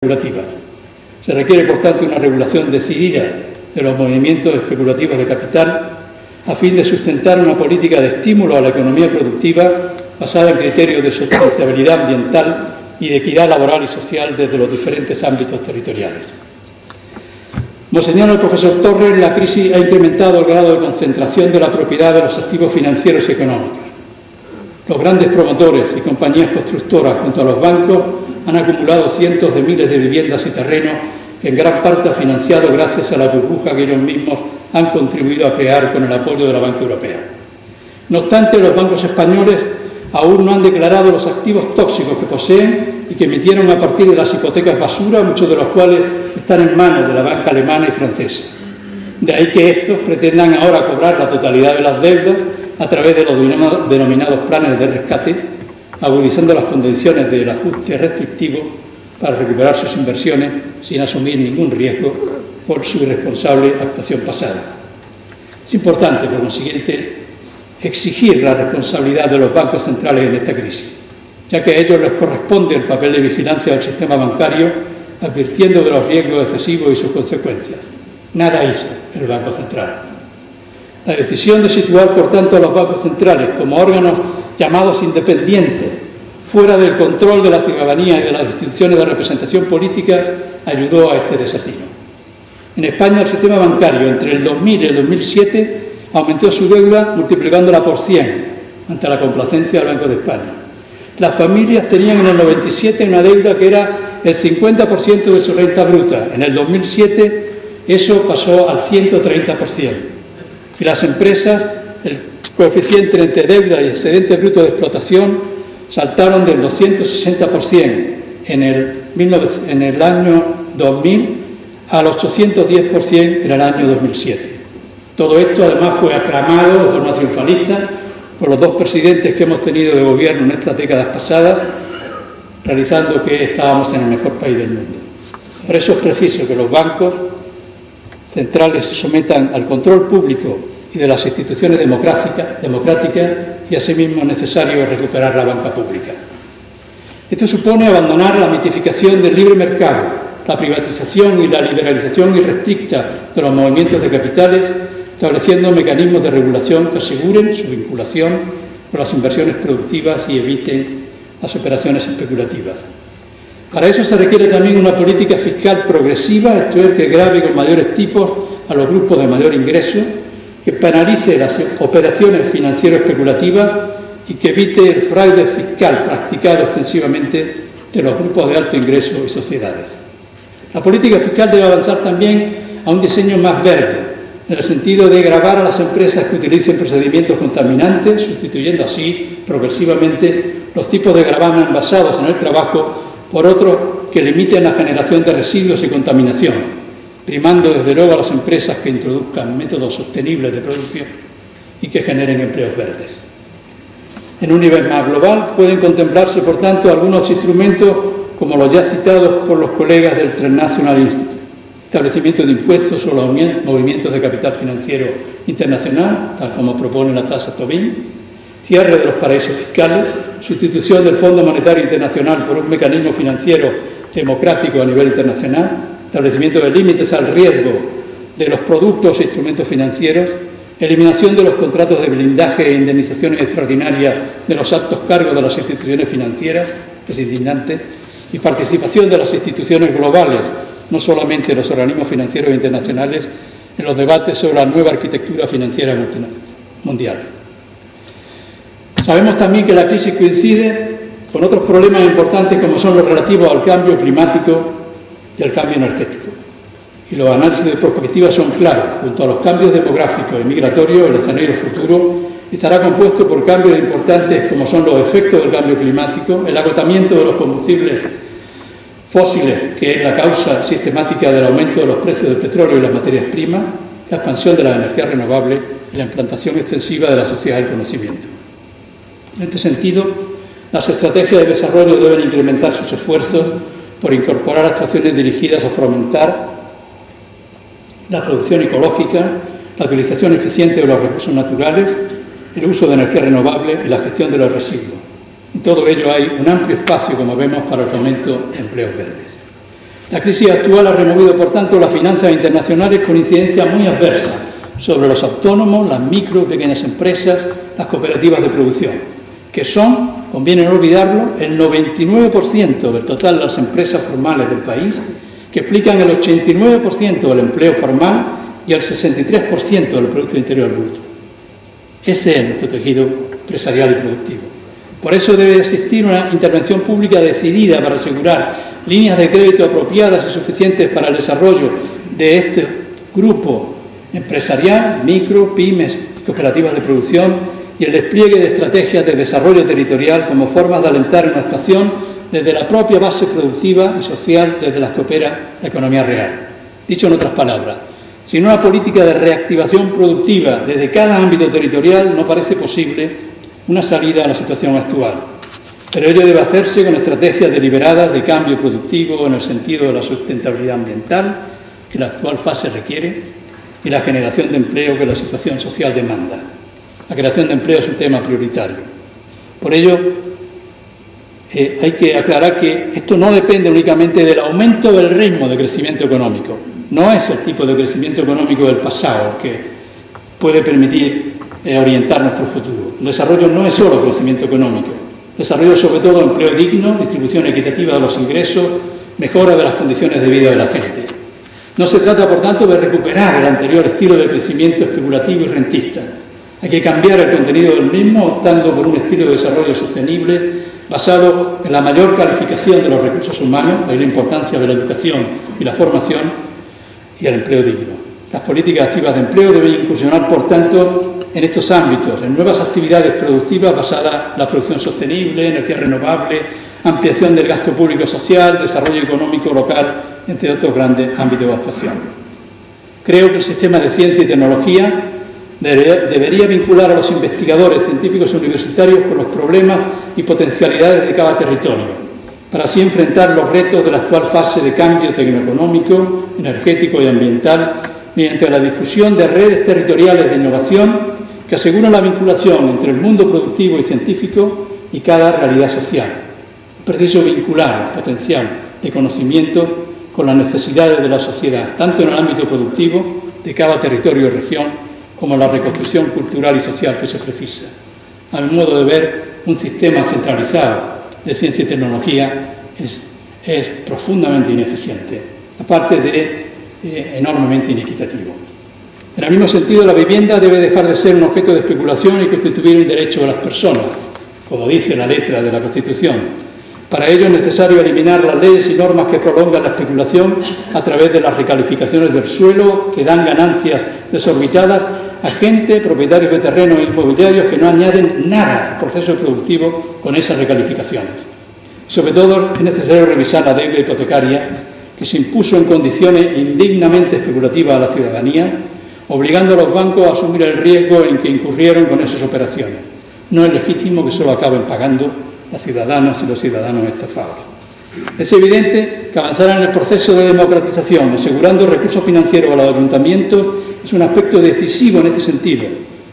especulativas. Se requiere, por tanto, una regulación decidida de los movimientos especulativos de capital a fin de sustentar una política de estímulo a la economía productiva basada en criterios de sustentabilidad ambiental y de equidad laboral y social desde los diferentes ámbitos territoriales. Como señala el profesor Torres, la crisis ha incrementado el grado de concentración de la propiedad de los activos financieros y económicos. Los grandes promotores y compañías constructoras junto a los bancos han acumulado cientos de miles de viviendas y terrenos que en gran parte ha financiado gracias a la burbuja que ellos mismos han contribuido a crear con el apoyo de la Banca Europea. No obstante, los bancos españoles aún no han declarado los activos tóxicos que poseen y que emitieron a partir de las hipotecas basura, muchos de los cuales están en manos de la banca alemana y francesa. De ahí que estos pretendan ahora cobrar la totalidad de las deudas a través de los denominados planes de rescate, agudizando las condiciones del ajuste restrictivo para recuperar sus inversiones sin asumir ningún riesgo por su irresponsable actuación pasada. Es importante, por consiguiente, exigir la responsabilidad de los bancos centrales en esta crisis, ya que a ellos les corresponde el papel de vigilancia del sistema bancario, advirtiendo de los riesgos excesivos y sus consecuencias. Nada hizo el Banco Central. La decisión de situar, por tanto, a los bancos centrales como órganos llamados independientes, fuera del control de la ciudadanía y de las instituciones de representación política, ayudó a este desatino. En España, el sistema bancario entre el 2000 y el 2007 aumentó su deuda multiplicándola por 100 ante la complacencia del Banco de España. Las familias tenían en el 97 una deuda que era el 50% de su renta bruta. En el 2007 eso pasó al 130%. Y las empresas, el coeficiente entre deuda y excedente bruto de explotación saltaron del 260% en el año 2000 al 810% en el año 2007. Todo esto además fue aclamado de forma triunfalista por los dos presidentes que hemos tenido de gobierno en estas décadas pasadas, realizando que estábamos en el mejor país del mundo. Por eso es preciso que los bancos centrales se sometan al control público y de las instituciones democráticas y asimismo es necesario recuperar la banca pública. Esto supone abandonar la mitificación del libre mercado, la privatización y la liberalización irrestricta de los movimientos de capitales, estableciendo mecanismos de regulación que aseguren su vinculación con las inversiones productivas y eviten las operaciones especulativas. Para eso se requiere también una política fiscal progresiva, esto es, que grave con mayores tipos a los grupos de mayor ingreso, que penalice las operaciones financiero-especulativas y que evite el fraude fiscal practicado extensivamente de los grupos de alto ingreso y sociedades. La política fiscal debe avanzar también a un diseño más verde, en el sentido de gravar a las empresas que utilicen procedimientos contaminantes, sustituyendo así progresivamente los tipos de gravamen basados en el trabajo por otros que limiten la generación de residuos y contaminación, primando desde luego a las empresas que introduzcan métodos sostenibles de producción y que generen empleos verdes. En un nivel más global pueden contemplarse, por tanto, algunos instrumentos como los ya citados por los colegas del Transnational Institute: establecimiento de impuestos sobre los movimientos de capital financiero internacional, tal como propone la tasa Tobin, cierre de los paraísos fiscales, sustitución del Fondo Monetario Internacional por un mecanismo financiero democrático a nivel internacional, establecimiento de límites al riesgo de los productos e instrumentos financieros, eliminación de los contratos de blindaje e indemnizaciones extraordinarias de los altos cargos de las instituciones financieras, es indignante, y participación de las instituciones globales, no solamente los organismos financieros internacionales, en los debates sobre la nueva arquitectura financiera mundial. Sabemos también que la crisis coincide con otros problemas importantes como son los relativos al cambio climático y al cambio energético. Y los análisis de perspectiva son claros. Junto a los cambios demográficos y migratorios, el escenario futuro estará compuesto por cambios importantes como son los efectos del cambio climático, el agotamiento de los combustibles fósiles, que es la causa sistemática del aumento de los precios del petróleo y las materias primas, la expansión de las energías renovables y la implantación extensiva de la sociedad del conocimiento. En este sentido, las estrategias de desarrollo deben incrementar sus esfuerzos por incorporar actuaciones dirigidas a fomentar la producción ecológica, la utilización eficiente de los recursos naturales, el uso de energía renovable y la gestión de los residuos. En todo ello hay un amplio espacio, como vemos, para el fomento de empleos verdes. La crisis actual ha removido, por tanto, las finanzas internacionales con incidencia muy adversa sobre los autónomos, las micro y pequeñas empresas, las cooperativas de producción, que son, conviene no olvidarlo, el 99% del total de las empresas formales del país, que explican el 89% del empleo formal y el 63% del Producto Interior Bruto. Ese es nuestro tejido empresarial y productivo. Por eso debe existir una intervención pública decidida para asegurar líneas de crédito apropiadas y suficientes para el desarrollo de este grupo empresarial, micro, pymes, cooperativas de producción y el despliegue de estrategias de desarrollo territorial como formas de alentar una actuación desde la propia base productiva y social desde las que opera la economía real. Dicho en otras palabras, sin una política de reactivación productiva desde cada ámbito territorial no parece posible una salida a la situación actual. Pero ello debe hacerse con estrategias deliberadas de cambio productivo en el sentido de la sustentabilidad ambiental que la actual fase requiere y la generación de empleo que la situación social demanda. La creación de empleo es un tema prioritario. Por ello, hay que aclarar que esto no depende únicamente del aumento del ritmo de crecimiento económico. No es el tipo de crecimiento económico del pasado que puede permitir orientar nuestro futuro. El desarrollo no es solo crecimiento económico. El desarrollo es sobre todo empleo digno, distribución equitativa de los ingresos, mejora de las condiciones de vida de la gente. No se trata, por tanto, de recuperar el anterior estilo de crecimiento especulativo y rentista. Hay que cambiar el contenido del mismo optando por un estilo de desarrollo sostenible basado en la mayor calificación de los recursos humanos, ahí la importancia de la educación y la formación y el empleo digno. Las políticas activas de empleo deben incursionar, por tanto, en estos ámbitos, en nuevas actividades productivas basadas en la producción sostenible, energía renovable, ampliación del gasto público social, desarrollo económico local, entre otros grandes ámbitos de actuación. Creo que el sistema de ciencia y tecnología debería vincular a los investigadores científicos universitarios con los problemas y potencialidades de cada territorio, para así enfrentar los retos de la actual fase de cambio tecnoeconómico, energético y ambiental, mediante la difusión de redes territoriales de innovación que aseguran la vinculación entre el mundo productivo y científico y cada realidad social. Es preciso vincular el potencial de conocimiento con las necesidades de la sociedad, tanto en el ámbito productivo de cada territorio y región, como en la reconstrucción cultural y social que se precisa. A mi modo de ver, un sistema centralizado de ciencia y tecnología es profundamente ineficiente, aparte de enormemente inequitativo. En el mismo sentido, la vivienda debe dejar de ser un objeto de especulación y constituir un derecho de las personas, como dice la letra de la Constitución. Para ello es necesario eliminar las leyes y normas que prolongan la especulación a través de las recalificaciones del suelo, que dan ganancias desorbitadas a gente, propietarios de terrenos inmobiliarios que no añaden nada al proceso productivo con esas recalificaciones. Sobre todo es necesario revisar la deuda hipotecaria que se impuso en condiciones indignamente especulativas a la ciudadanía, obligando a los bancos a asumir el riesgo en que incurrieron con esas operaciones. No es legítimo que solo acaben pagando las ciudadanas y los ciudadanos estafados. Es evidente que avanzar en el proceso de democratización, asegurando recursos financieros a los ayuntamientos, es un aspecto decisivo en este sentido,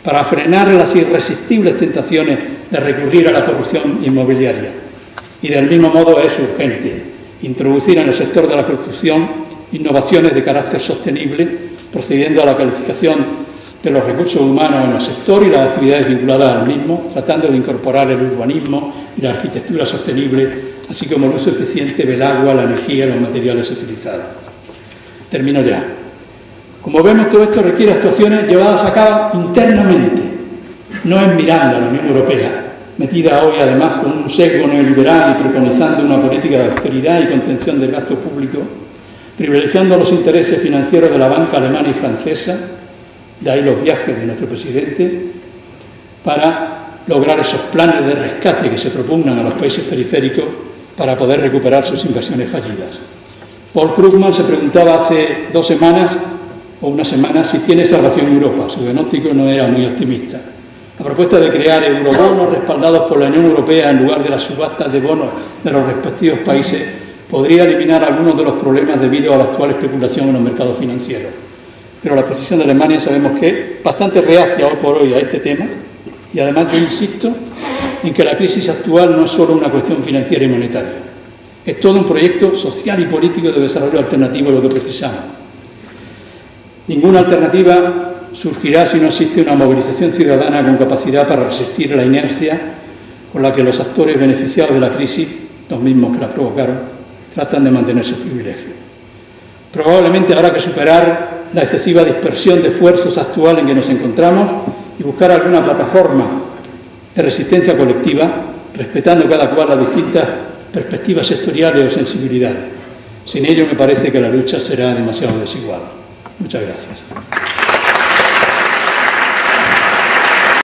para frenar las irresistibles tentaciones de recurrir a la corrupción inmobiliaria. Y del mismo modo es urgente introducir en el sector de la construcción innovaciones de carácter sostenible, procediendo a la calificación de los recursos humanos en el sector y las actividades vinculadas al mismo, tratando de incorporar el urbanismo y la arquitectura sostenible, así como el uso eficiente del agua, la energía y los materiales utilizados. Termino ya. Como vemos, todo esto requiere actuaciones llevadas a cabo internamente, no en mirando a la Unión Europea, metida hoy además con un sesgo neoliberal y preconizando una política de austeridad y contención del gasto público, privilegiando los intereses financieros de la banca alemana y francesa, de ahí los viajes de nuestro presidente, para lograr esos planes de rescate que se propugnan a los países periféricos para poder recuperar sus inversiones fallidas. Paul Krugman se preguntaba hace 2 semanas o una semana si tiene salvación Europa. Su diagnóstico no era muy optimista. La propuesta de crear eurobonos respaldados por la Unión Europea en lugar de las subastas de bonos de los respectivos países podría eliminar algunos de los problemas debido a la actual especulación en los mercados financieros. Pero la posición de Alemania sabemos que es bastante reacia hoy por hoy a este tema, y además yo insisto en que la crisis actual no es solo una cuestión financiera y monetaria. Es todo un proyecto social y político de desarrollo alternativo lo que precisamos. Ninguna alternativa surgirá si no existe una movilización ciudadana con capacidad para resistir la inercia con la que los actores beneficiados de la crisis, los mismos que la provocaron, tratan de mantener sus privilegios. Probablemente habrá que superar la excesiva dispersión de esfuerzos actual en que nos encontramos y buscar alguna plataforma de resistencia colectiva, respetando cada cual las distintas perspectivas sectoriales o sensibilidades. Sin ello me parece que la lucha será demasiado desigual. Muchas gracias.